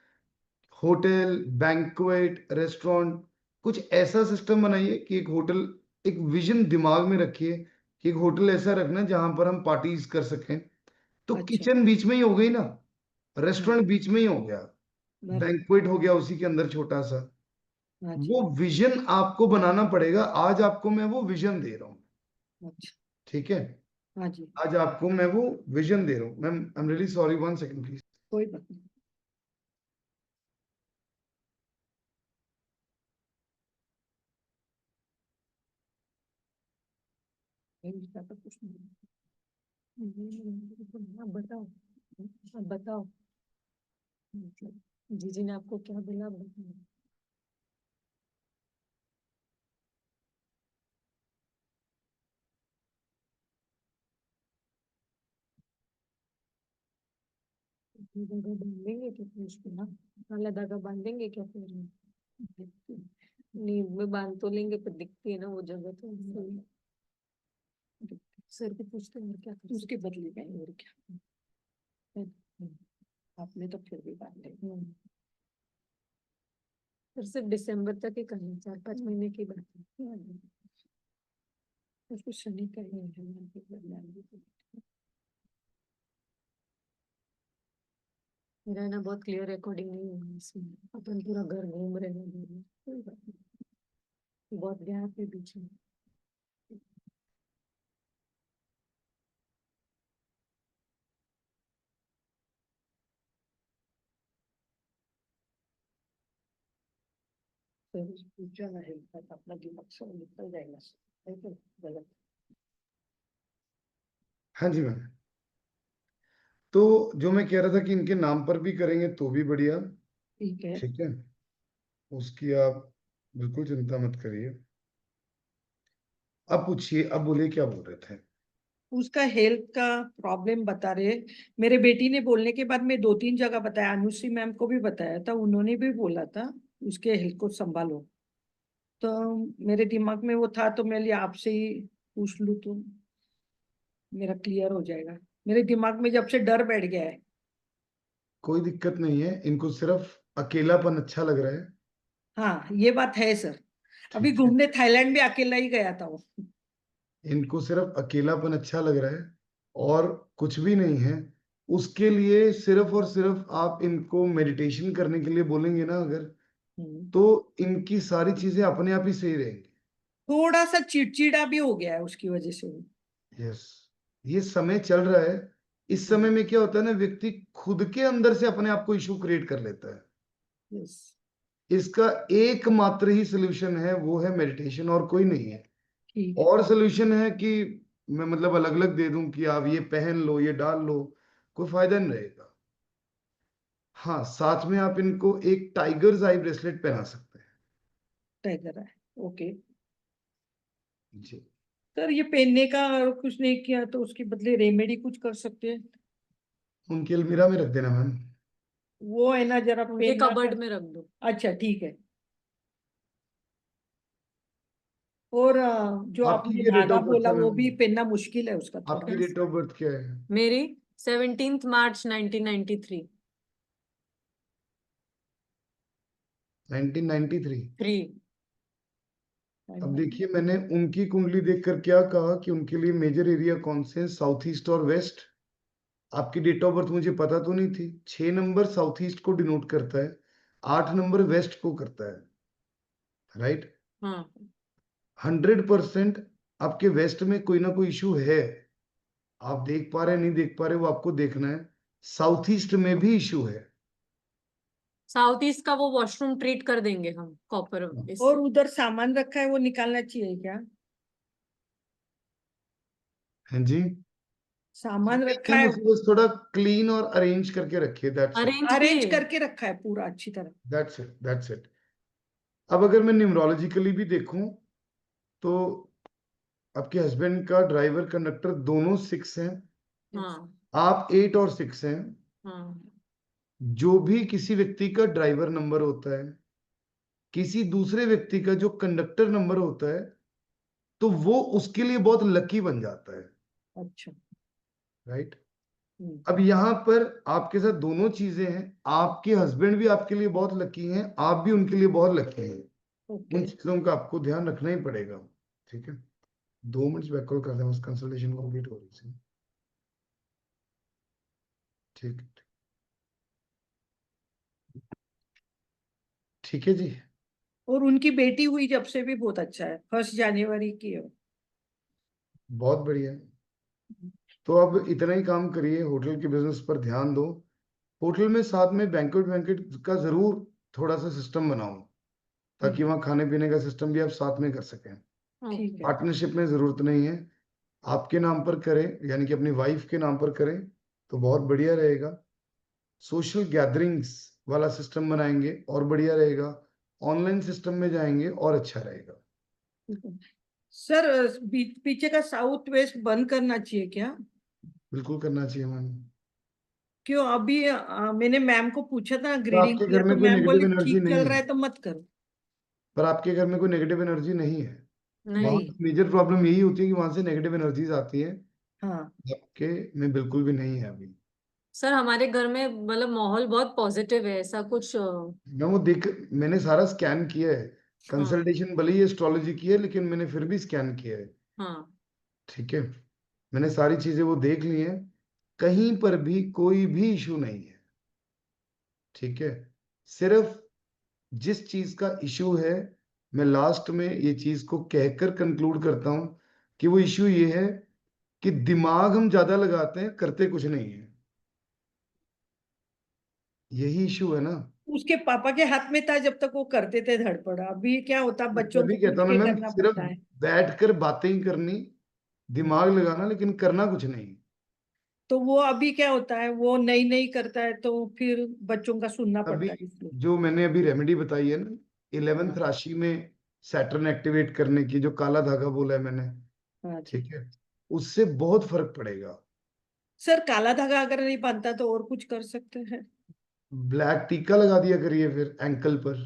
होटल, बैंक्वेट, रेस्टोरेंट, कुछ ऐसा सिस्टम बनाइए कि एक होटल, एक विजन दिमाग में रखिए कि एक होटल ऐसा रखना जहां पर हम पार्टीज कर सकें। तो
अच्छा।
किचन बीच में ही हो गई ना,
हाँ,
रेस्टोरेंट बीच में ही हो गया,
बराबर।
बैंक्वेट हो गया उसी के अंदर छोटा सा।
हाँ जी।
वो विजन आपको बनाना पड़ेगा, आज आपको मैं वो विजन दे रहा हूँ।
अच्छा।
ठीक है,
हाँ जी।
आज आपको मैं वो विजन दे रहा हूँ ma'am. I am really sorry, one second please.
कोई बात नहीं। इसका तो कुछ नहीं।
आप बताओ, आप बताओ, मतलब जीजी ने आपको क्या बोला, आप बताओ। धागा बांधेंगे क्या फिर उसको ना, काला धागा बांधेंगे क्या फिर? नींद में बांध तो लेंगे पर दिखती है ना वो जगह तो सर को पूछते हैं और क्या कर
उसके बदले में और क्या,
सकते
आपने तो फिर भी बांधे।
हैं। फिर सिर्फ दिसंबर तक ही करना, 4-5 महीने की बात है।
उसको शनि का ही है।
मेरा ना बहुत क्लियर रिकॉर्डिंग नहीं हुआ इसमें, अपन पूरा घर घूम रहे हैं, कोई बात नहीं, बहुत गैप है बीच में।
पूछा ना है अपना दिमाग से निकल जाएगा, है तो गलत।
हाँ जी मैम। तो जो मैं कह रहा था कि इनके नाम पर भी करेंगे तो भी बढ़िया।
ठीक है।
ठीक है, उसकी आप बिल्कुल चिंता मत करिए। अब पूछिए, अब बोलिए क्या बोल रहे थे।
उसका हेल्थ का प्रॉब्लम बता रहे, मेरे बेटी ने बोलने के बाद मैं 2-3 जगह बताया, अनुश्री मैम को भी बताया था, उन्होंने भी बोला था उसके हेल्थ को संभालो। तो मेरे दिमाग में वो था तो मैं लिया आपसे ही पूछ लूं तो मेरा क्लियर हो जाएगा। मेरे दिमाग में जब से डर बैठ गया है।
कोई दिक्कत नहीं है, इनको सिर्फ अकेलापन अच्छा लग रहा है।
हाँ ये बात है सर, अभी
ठीक है,
घूमने थाईलैंड भी अकेला ही गया था वो।
इनको सिर्फ अकेलापन अच्छा लग रहा है और कुछ भी नहीं है। उसके लिए सिर्फ और सिर्फ आप इनको मेडिटेशन करने के लिए बोलेंगे ना अगर, तो इनकी सारी चीजें अपने आप ही सही रहेंगी।
थोड़ा सा चिड़चिड़ा भी हो गया है उसकी वजह से वो।
यस, ये समय चल रहा है। इस समय में क्या होता है ना, व्यक्ति खुद के अंदर से अपने आप को इशू क्रिएट कर लेता है।
यस।
इसका एकमात्र ही सोल्यूशन है, वो है मेडिटेशन, और कोई नहीं है।
ठीक है।
और सोल्यूशन है कि मैं मतलब अलग अलग दे दूं कि आप ये पहन लो, ये डाल लो, कोई फायदा नहीं रहेगा। हाँ, साथ में आप इनको एक टाइगर्स आई ब्रेसलेट पहना सकते हैं।
टाइगर है। ओके
जी,
सर, ये पहनने का और कुछ नहीं किया तो उसके बदले रेमेडी कुछ कर सकते हैं?
उनकी अलमीरा में रख देना मैम।
वो है ना जरा
उनके
पहनना
कबर्ड
कर।
में रख दो।
अच्छा ठीक है। और जो
आपकी
आपने
क्या डेट
धागा
ऑफ बर्थ
बोला
है
वो
मैम?
भी पहनना मुश्किल है उसका थोड़ा।
आपकी डेट ऑफ बर्थ क्या है?
मेरी 17 मार्च 1993।
1993।
3।
अब देखिए, मैंने उनकी कुंडली देखकर क्या कहा कि उनके लिए मेजर एरिया कौन से हैं, साउथ ईस्ट और वेस्ट। आपकी डेट ऑफ बर्थ मुझे पता तो नहीं थी। 6 नंबर साउथ ईस्ट को डिनोट करता है, 8 नंबर वेस्ट को करता है, राइट।
हाँ
100% आपके वेस्ट में कोई ना कोई इशू है। आप देख पा रहे नहीं देख पा रहे वो आपको देखना है। साउथ ईस्ट में भी इशू है।
साउथ ईस्ट का वो वॉशरूम ट्रीट कर देंगे हम कॉपर
और
इससे।
उधर सामान रखा है वो निकालना चाहिए क्या?
हैं जी?
सामान रखा
मैम
है,
उसे बस थोड़ा क्लीन और अरेंज करके रखिए, दैट्स इट।
अरेंज भी
अरेंज
है।
करके रखा है पूरा अच्छी तरह।
That's it, that's it. अब अगर मैं न्यूमरोलॉजिकली भी देखूं तो आपके हस्बैंड का ड्राइवर कंडक्टर दोनों 6 हैं,
हाँ
आप 8 और 6 हैं।
हाँ
जो भी किसी व्यक्ति का ड्राइवर नंबर होता है, किसी दूसरे व्यक्ति का जो कंडक्टर नंबर होता है, तो वो उसके लिए बहुत लकी बन जाता है,
अच्छा।
राइट।
हम्म,
अब यहाँ पर आपके साथ दोनों चीजें हैं। आपके हस्बैंड भी आपके लिए बहुत लकी हैं, आप भी उनके लिए बहुत लकी हैं।
ओके।
उन चीजों का आपको ध्यान रखना ही पड़ेगा। ठीक है, 2 मिनट बैक कॉल करते हैं, बस कंसल्टेशन कंप्लीट हो रही थी। ठीक है, ठीक है जी।
और उनकी बेटी हुई जब से भी बहुत अच्छा है, 1 जनवरी की है।
बहुत बढ़िया। तो अब इतना ही काम करिए, होटल के बिजनेस पर ध्यान दो। होटल में साथ में बैंक्वेट वैंक्वेट का जरूर थोड़ा सा सिस्टम बनाओ, ताकि वहाँ खाने पीने का सिस्टम भी आप साथ में कर सकें।
ठीक है।
पार्टनरशिप में जरूरत नहीं है, आपके नाम पर करें, यानी कि अपनी वाइफ के नाम पर करें तो बहुत बढ़िया रहेगा। सोशल गैदरिंग्स वाला सिस्टम बनाएंगे और बढ़िया रहेगा। ऑनलाइन सिस्टम में जाएंगे और अच्छा रहेगा।
सर पीछे का साउथ वेस्ट बंद करना चाहिए क्या?
बिल्कुल करना चाहिए मैम।
क्यों अभी मैंने मैम को पूछा था,
तो
ग्रीडिंग
आपके
किया,
घर में
तो
कोई
मैम
नेगेटिव
बोली
एनर्जी
ठीक
नहीं
चल
है,
रहा है तो मत करो।
पर आपके घर में कोई नेगेटिव एनर्जी नहीं है।
नहीं
वहां
नहीं।
मेजर प्रॉब्लम यही होती है कि वहां से नेगेटिव एनर्जीज आती है,
हाँ।
आपके में बिल्कुल भी नहीं है अभी।
सर, हमारे घर में मतलब माहौल बहुत पॉजिटिव है, ऐसा कुछ
मैं वो देख, मैंने सारा स्कैन किया है,
हाँ
कंसल्टेशन भले ही एस्ट्रोलॉजी की है लेकिन मैंने फिर भी स्कैन किया है।
हाँ।
ठीक है, मैंने सारी चीजें वो देख ली हैं, कहीं पर भी कोई भी इशू नहीं है। ठीक है, सिर्फ जिस चीज का इशू है, मैं लास्ट में ये चीज को कहकर कंक्लूड करता हूं कि वो इशू ये है कि दिमाग हम ज्यादा लगाते हैं, करते कुछ नहीं है। यही इशू है ना।
उसके पापा के हाथ में था जब तक वो करते थे धड़पड़, अभी क्या होता, बच्चों
तभी
को
कहता
पूछ
हूं ना
के
मैम,
करना
सिर्फ
पड़ता है।
बैठकर बातें ही करनी, दिमाग लगाना, लेकिन करना कुछ नहीं।
तो वो अभी क्या होता है, वो नई नई करता है तो फिर बच्चों का सुनना
अभी
पड़ता है इसलिए।
जो मैंने अभी रेमेडी बताई है ना, 11th
हाँ।
राशि में सैटर्न एक्टिवेट करने की, जो काला धागा बोला है मैंने,
हाँ जी।
ठीक है, उससे बहुत फर्क पड़ेगा।
सर काला धागा अगर नहीं बांधता तो और कुछ कर सकते हैं?
ब्लैक टीका लगा दिया करिए फिर एंकल पर,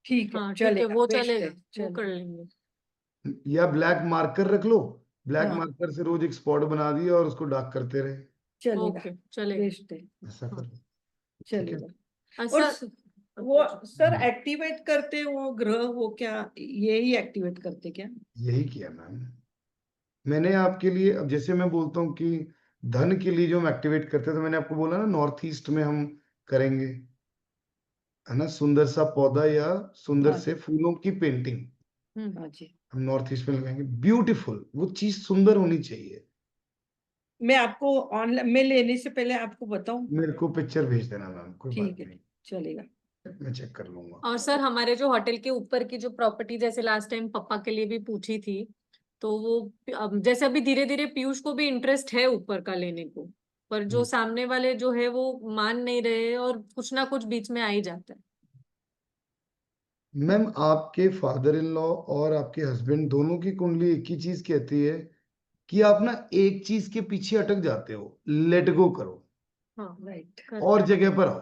ठीक है,
हाँ ठीक है,
चलेगा,
वो
बेस्ट
चलेगा,
है,
वो कर
चलेगा।
लेंगे।
या ब्लैक मार्कर रख लो, ब्लैक
हाँ,
मार्कर से रोज एक स्पॉट बना दिया और उसको डार्क करते रहे,
चलेगा,
ओके, चलेगा।
बेस्ट है,
ऐसा
हाँ।
करो। ठीक है,
चलेगा। और
सर,
वो सर एक्टिवेट करते वो ग्रह, वो क्या यही एक्टिवेट करते क्या?
यही किया मैम मैंने आपके लिए। अब जैसे मैं बोलता हूँ कि धन के लिए जो हम एक्टिवेट करते हैं, तो मैंने आपको बोला ना नॉर्थ ईस्ट में हम करेंगे, है ना, सुंदर सा पौधा या सुंदर
हाँ
से
जी।
फूलों की पेंटिंग
हाँ जी।
हम नॉर्थ ईस्ट में लगाएंगे। ब्यूटीफुल, वो चीज सुंदर होनी चाहिए।
मैं आपको ऑनलाइन में लेने से पहले आपको बताऊं?
मेरे को पिक्चर भेज देना मैम, कोई बात
ठीक है,
नहीं,
चलेगा।
मैं चेक कर लूंगा।
और सर, हमारे जो होटल के ऊपर की जो प्रॉपर्टी, जैसे लास्ट टाइम पापा के लिए भी पूछी थी, तो वो जैसे अभी धीरे धीरे पीयूष को भी इंटरेस्ट है ऊपर का लेने को, पर जो सामने वाले जो है वो मान नहीं रहे, और कुछ ना कुछ बीच में आ ही जाता है।
मैम आपके फादर इन लॉ और आपके हस्बैंड दोनों की कुंडली एक ही चीज कहती है कि आप ना एक चीज के पीछे अटक जाते हो, लेट गो करो,
हाँ,
राइट।
और जगह पर आओ,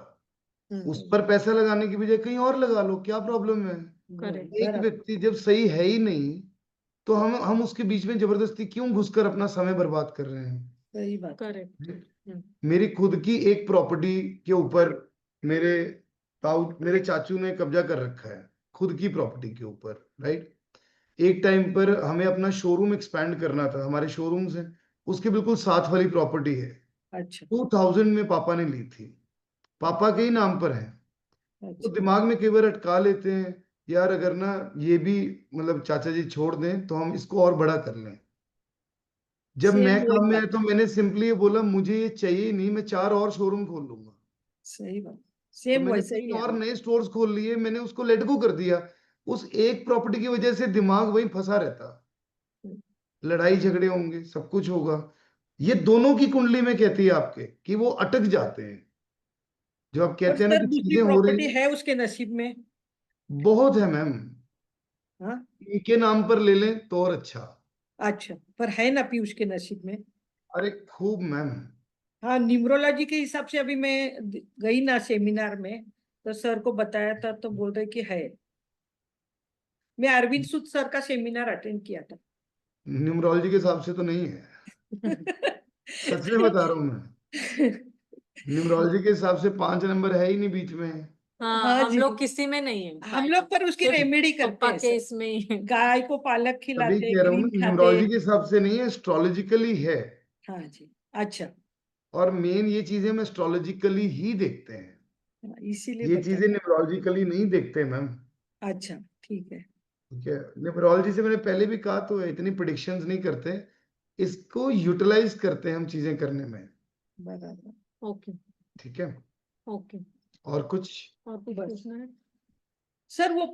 उस
हम्म,
पर पैसा लगाने की बजाय कहीं और लगा लो, क्या प्रॉब्लम है।
करेक्ट।
एक
बराबर।
व्यक्ति जब सही है ही नहीं, तो हम उसके बीच में जबरदस्ती क्यों घुसकर अपना समय बर्बाद कर रहे हैं।
सही बात है।
करेक्ट।
मेरी खुद की एक प्रॉपर्टी के ऊपर मेरे मेरे चाचू ने कब्जा कर रखा है, खुद की प्रॉपर्टी के ऊपर, राइट। एक टाइम पर हमें अपना शोरूम एक्सपैंड करना था, हमारे शोरूम से उसके बिल्कुल साथ वाली प्रॉपर्टी है,
अच्छा।
2000 में पापा ने ली थी, पापा के ही नाम पर है। तो
अच्छा।
दिमाग में कई बार अटका लेते हैं, यार अगर ना ये भी मतलब चाचा जी छोड़ दें तो हम इसको और बड़ा कर लें। जब
सेम
मैं
वही
काम में आया
बात
तो
है।
मैंने सिंपली ये बोला, मुझे ये चाहिए ही नहीं, मैं 4 और शोरूम खोल लूंगा।
सही बात,
तो
सेम
मैंने
वैसा
3
ही है
और
हमारा।
नए स्टोर्स खोल लिए, मैंने उसको लेट गो कर दिया। उस एक प्रॉपर्टी की वजह से दिमाग वहीं फंसा रहता, लड़ाई झगड़े होंगे, सब कुछ होगा। ये दोनों की कुंडली में कहती है आपके कि वो अटक जाते हैं। जो आप
और
कहते हैं ना
सर
कि
दूसरी
चीजें हो रही
प्रॉपर्टी
हैं,
है उसके नसीब में?
बहुत है मैम,
हाँ।
इनके नाम पर ले लें तो और अच्छा।
अच्छा, पर है ना पीयूष के नसीब में?
अरे खूब मैम।
हाँ, न्यूमरोलॉजी के हिसाब से अभी मैं गई ना सेमिनार में, तो सर को बताया था तो बोल रहे कि है। मैं अरविंद सूद सर का सेमिनार अटेंड किया था।
न्यूमरोलॉजी के हिसाब से तो नहीं है, सच में बता रहा हूँ मैं। न्यूमरोलॉजी के हिसाब से 5 नंबर है ही नहीं बीच में।
हाँ,
हाँ
हम
जी।
लोग किसी में नहीं है
हम लोग पर उसकी
सिर्फ
रेमेडी करते
पप्पा
हैं
के
सर।
इसमें ही है।
गाय को पालक
तभी
खिलाते,
कह रहा हूँ ना,
ग्रीन खाते।
न्यूमरोलॉजी के हिसाब से नहीं है, एस्ट्रोलॉजिकली है।
हाँ जी। अच्छा।
और मेन ये चीजें हम एस्ट्रोलॉजिकली ही देखते हैं,
हाँ, इसीलिए
ये
बता।
चीजें न्यूमरोलॉजिकली नहीं देखते मैम।
अच्छा, ठीक है।
ठीक है, न्यूमरोलॉजी से मैंने पहले भी कहा तो है, इतनी प्रिडिक्शंस नहीं करते, इसको यूटिलाइज करते हैं हम चीजें करने में।
बराबर।
ओके।
ठीक है,
ओके।
और कुछ।
और कुछ
बस
पूछना है?
सर, वो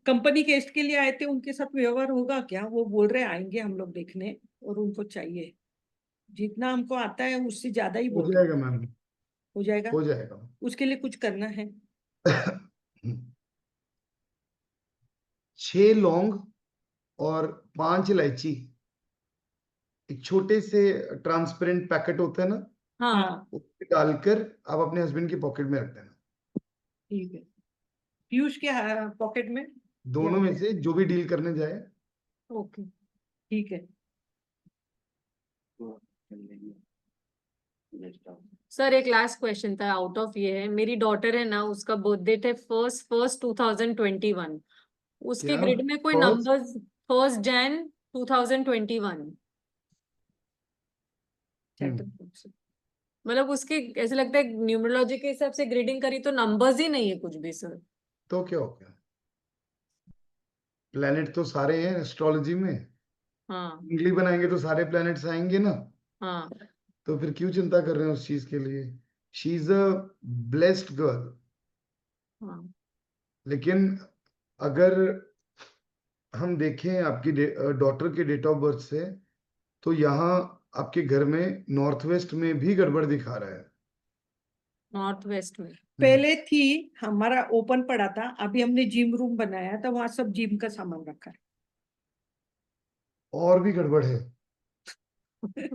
कंपनी गेस्ट के लिए आए थे, उनके साथ व्यवहार होगा क्या? वो बोल रहे आएंगे हम लोग देखने, और उनको चाहिए, जितना हमको आता है उससे ज्यादा ही
हो
बोल रहे।
जाएगा मैम,
हो जाएगा।
हो जाएगा।
उसके लिए कुछ करना है?
6 लौंग और 5 इलायची, एक छोटे से ट्रांसपेरेंट पैकेट होता है ना,
हाँ
हाँ
उसमें डालकर आप अपने हस्बैंड की पॉकेट में रख देना।
ठीक है। पीयूष के पॉकेट में।
दोनों में से जो भी डील करने जाए।
ओके
ठीक है।
तो कर लेंगे नेक्स्ट आप
सर एक लास्ट क्वेश्चन था, आउट ऑफ ये है, मेरी डॉटर है ना, उसका बर्थडे थे 1/1/2021, उसके
क्या
ग्रिड में कोई
फर्स्ट?
नंबर्स 1 Jan 2021, मतलब उसके ऐसे लगता है न्यूमरोलॉजी के हिसाब से ग्रेडिंग करी तो नंबर्स ही नहीं है कुछ भी सर।
तो क्या हो गया, प्लेनेट तो सारे हैं एस्ट्रोलॉजी में,
हाँ
उंगली बनाएंगे तो सारे प्लैनेट्स आएंगे ना।
हाँ
तो फिर क्यों चिंता कर रहे हैं उस चीज के लिए। She is a blessed girl.
हाँ
लेकिन अगर हम देखें आपकी डॉटर के डेट ऑफ बर्थ से, तो यहाँ आपके घर में नॉर्थ वेस्ट में भी गड़बड़ दिखा रहा है।
नॉर्थ वेस्ट में।
पहले थी, हमारा ओपन पड़ा था, अभी हमने जिम रूम बनाया तो वहां सब जिम का सामान रखा
और भी गड़बड़ है।
है।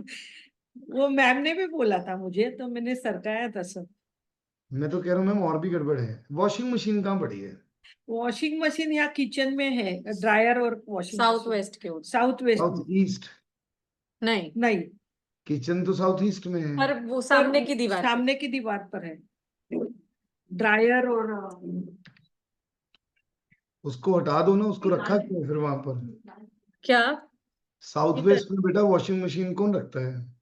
वो मैम ने भी बोला था मुझे, तो मैंने सरकाया था सब।
मैं तो कह रहा हूँ मैम और भी गड़बड़ है। वॉशिंग मशीन कहाँ पड़ी है?
वॉशिंग मशीन या किचन में है, ड्रायर और वॉशिंग
साउथ वेस्ट के उधर।
साउथ वेस्ट
साउथ
में।
ईस्ट।
नहीं,
नहीं,
किचन तो साउथ ईस्ट में है।
पर वो
पर
सामने की दीवार पे।
सामने की दीवार पर है ड्रायर और
उसको हटा दो ना, उसको रखा क्यों है फिर वहां पर?
क्या
साउथ वेस्ट में बेटा वॉशिंग मशीन कौन रखता है?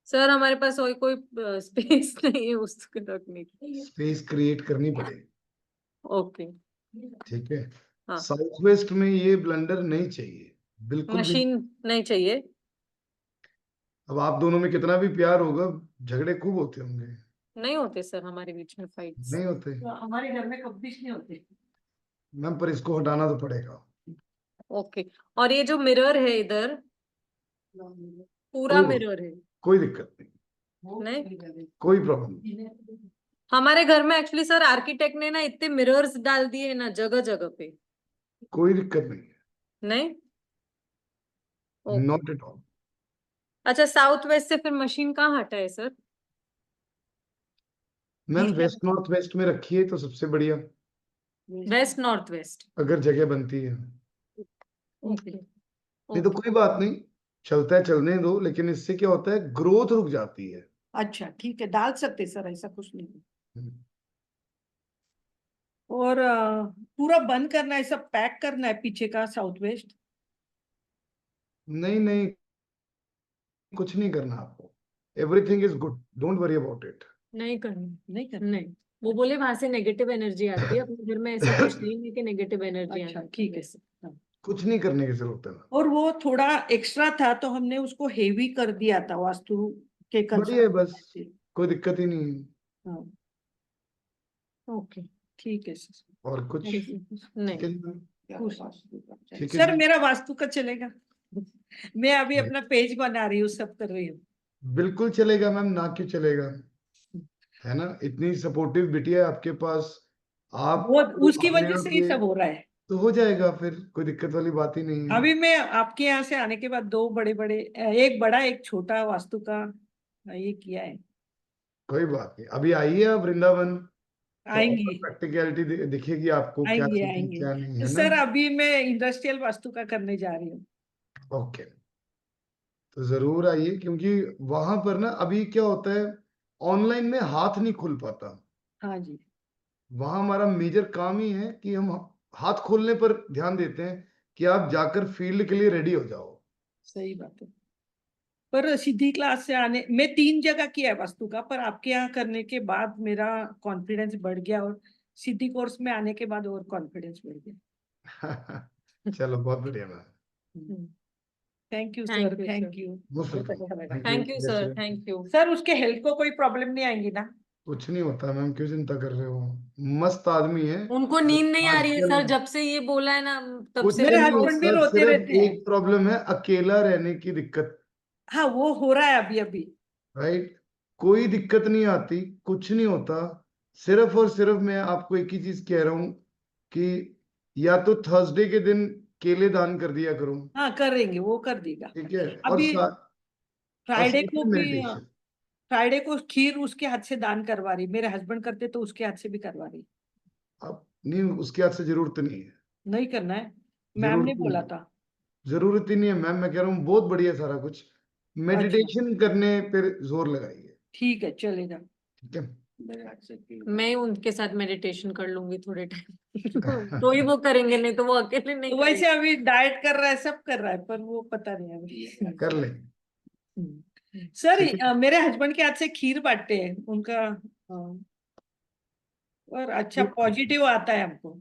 सर, हमारे पास और कोई स्पेस नहीं है उसको रखने की।
स्पेस क्रिएट करनी पड़ेगी।
ओके
ठीक है।
हाँ,
साउथ वेस्ट में ये ब्लंडर नहीं चाहिए, बिल्कुल भी।
मशीन नहीं चाहिए।
अब आप दोनों में कितना भी प्यार होगा, झगड़े खूब होते होंगे।
नहीं होते सर हमारे बीच में फाइट्स।
नहीं होते
हमारे घर में कभी नहीं होते।
मैम, पर इसको हटाना तो पड़ेगा।
ओके, और ये जो मिरर है इधर, पूरा
कोई
मिरर है।
कोई दिक्कत नहीं,
नहीं,
कोई प्रॉब्लम नहीं।
हमारे घर में एक्चुअली सर आर्किटेक्ट ने ना इतने मिरर्स डाल दिए ना जगह जगह पे।
कोई दिक्कत नहीं है,
नहीं, ओके।
Not at all.
अच्छा, साउथ वेस्ट से फिर मशीन कहाँ हटा है sir?
Ma'am west north west में रखिए तो सबसे बढ़िया,
वेस्ट नॉर्थ वेस्ट।
अगर जगह बनती है।
ओके
नहीं तो कोई बात नहीं, चलता है चलने दो, लेकिन इससे क्या होता है, ग्रोथ रुक जाती है।
अच्छा ठीक है, डाल सकते सर, ऐसा कुछ नहीं।
हम्म।
और पूरा बंद करना है, सब पैक करना है पीछे का साउथ वेस्ट।
नहीं नहीं, कुछ नहीं करना आपको। Everything is good, don't worry about it.
नहीं करनी।
नहीं करना।
नहीं, वो बोले वहां से नेगेटिव एनर्जी आती है, अपने घर में ऐसा कुछ नहीं है कि नेगेटिव एनर्जी
अच्छा
आती
ठीक है।
है।
कुछ नहीं करने की जरूरत है ना।
और वो थोड़ा एक्स्ट्रा था तो हमने उसको हेवी कर दिया था वास्तु के
बढ़िया है,
कंसर्न
बस
से।
कोई दिक्कत ही नहीं है।
हाँ
ओके,
ठीक है सर।
और कुछ?
नहीं।
ठीक है जी,
खुश।
ठीक है
सर
जी।
मेरा वास्तु का चलेगा? मैं अभी अपना पेज बना रही हूँ, सब कर रही हूँ।
बिल्कुल चलेगा मैम, ना क्यों चलेगा, है ना। इतनी सपोर्टिव बिटिया है आपके पास। आप
वो
तो
उसकी
अपने
वजह
आप
से ही
ये
सब हो रहा है।
तो हो जाएगा, फिर कोई दिक्कत वाली बात ही नहीं है।
अभी मैं आपके यहाँ से आने के बाद दो बड़े बड़े, एक बड़ा एक छोटा वास्तु का ये किया है।
कोई बात नहीं, अभी आइए आप वृंदावन, तो और
आएंगी
प्रैक्टिकलिटी दिखेगी आपको, क्या
आएंगे
चीज है क्या नहीं,
आएंगे
है ना।
सर, अभी मैं इंडस्ट्रियल वास्तु का करने जा रही हूँ।
ओके, तो जरूर आइए, क्योंकि वहां पर ना अभी क्या होता है, ऑनलाइन में हाथ नहीं खुल पाता।
हाँ जी।
वहां हमारा मेजर काम ही है कि हम हाथ खोलने पर ध्यान देते हैं, कि आप जाकर फील्ड के लिए रेडी हो जाओ।
सही बात है। पर सीधी क्लास से आने, मैं 3 जगह किया है वास्तु का, पर आपके यहाँ करने के बाद मेरा कॉन्फिडेंस बढ़ गया, और सीधी कोर्स में आने के बाद और कॉन्फिडेंस बढ़ गया।
चलो, बहुत बढ़िया ma'am.
Thank you
thank
sir,
you sir.
Thank you.
Most welcome,
thank you sir, thank you.
Sir उसके हेल्थ को कोई प्रॉब्लम नहीं आएंगी ना?
कुछ नहीं होता मैम, क्यों चिंता कर रहे हो, मस्त आदमी है।
उनको
बस
नींद नहीं आ रही है
आजकल
सर, जब से ये बोला है ना, तब
कुछ
से
मेरे
नहीं
उनको।
हस्बैंड भी
होता,
रोते
सिर्फ
रहते हैं।
एक प्रॉब्लम है, अकेला रहने की दिक्कत।
हाँ वो हो रहा है अभी अभी।
राइट, कोई दिक्कत नहीं आती, कुछ नहीं होता। सिर्फ और सिर्फ मैं आपको एक ही चीज कह रहा हूं, कि या तो थर्सडे के दिन केले दान कर दिया करो।
हाँ करेंगे, वो कर देगा।
ठीक है,
अभी
और
फ्राइडे
साथ
को
में
भी
मेडिटेशन।
फ्राइडे को खीर उसके हाथ से दान करवा रही, मेरे हस्बैंड करते तो उसके हाथ से भी करवा रही।
अब नहीं, उसके हाथ से जरूरत नहीं है,
नहीं करना है, मैम
जरूरत
ने
ही
बोला
नहीं,
था।
जरूरत ही नहीं है मैम, मैं कह रहा हूँ बहुत बढ़िया सारा कुछ, मेडिटेशन करने पर जोर लगाइए,
ठीक है, चलेगा।
ठीक है।
मेरे हाथ से खीर
मैं उनके साथ मेडिटेशन कर लूंगी थोड़े टाइम तो ही वो करेंगे, नहीं तो वो अकेले नहीं
वैसे
करेंगे।
अभी डाइट कर रहा है, सब कर रहा है, पर वो पता नहीं अभी।
कर ले,
सर
ठीक है।
मेरे हस्बैंड के हाथ से खीर बांटते हैं उनका, और अच्छा पॉजिटिव आता है हमको,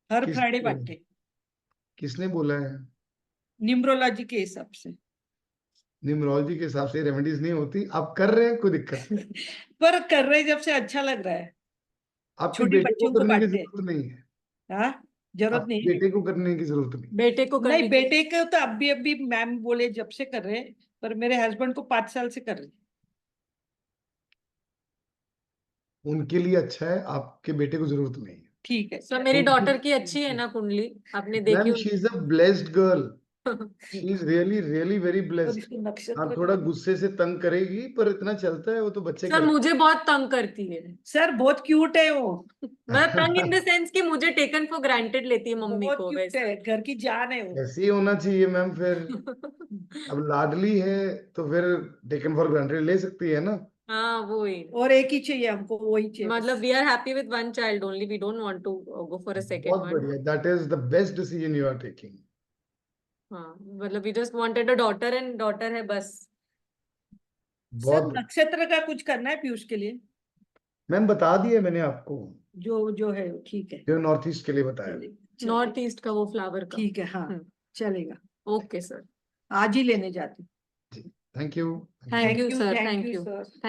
हर
किस
फ्राइडे बांटते,
किसने बोला है?
न्यूमरोलॉजी के हिसाब से।
न्यूमरोलॉजी के हिसाब से रेमेडीज नहीं होती, आप कर रहे हैं, कोई दिक्कत नहीं।
पर कर रहे जब से अच्छा लग रहा है।
आपके
छोटी
बेटे को
बच्चियों को
करने की
बांटते हैं।
जरूरत नहीं है,
हाँ, जरूरत
आपके
नहीं है।
बेटे को करने की जरूरत नहीं।
बेटे को
नहीं,
करने
बेटे को तो अभी अभी मैम बोले जब से कर रहे हैं, पर मेरे हस्बैंड को 5 साल से कर रहे हैं।
उनके लिए अच्छा है, आपके बेटे को जरूरत नहीं है।
ठीक है।
सर मेरी
उनकी-
डॉटर की अच्छी है ना कुंडली, आपने देखी
ma'am she is a blessed girl, she
उनकी?
इज रियली रियली वेरी
और
ब्लेस्ड।
इसके
हाँ,
नक्षत्र
थोड़ा गुस्से से तंग करेगी, पर इतना चलता है, वो तो बच्चे
सर मुझे बहुत तंग करती है।
सर बहुत क्यूट है वो,
मैं तंग इन द सेंस कि मुझे टेकन फॉर ग्रांटेड लेती है मम्मी
बहुत
को
क्यूट
वैसे।
है, घर की जान है वो।
ऐसे ही होना चाहिए मैम, फिर अब लाडली है तो फिर टेकन फॉर ग्रांटेड ले सकती है ना।
हाँ वो ही,
और एक ही चाहिए हमको, वही चाहिए
मतलब
बस।
We are happy with one child only, we don't want to go for a second
बहुत
वन।
बढ़िया, that is the best decision you are taking.
हाँ मतलब we just wanted a daughter and daughter है बस।
सर
बहुत
नक्षत्र का कुछ करना है पीयूष के लिए,
मैम बता दिया मैंने आपको,
जो जो है ठीक है।
जो नॉर्थ ईस्ट के लिए बताया।
चलेगा,
नॉर्थ ईस्ट का वो फ्लावर का।
ठीक है, हाँ चलेगा।
ओके सर,
आज ही लेने जाती।
जी, thank you.
Thank you sir,
thank
thank
you
you,
sir.
Thank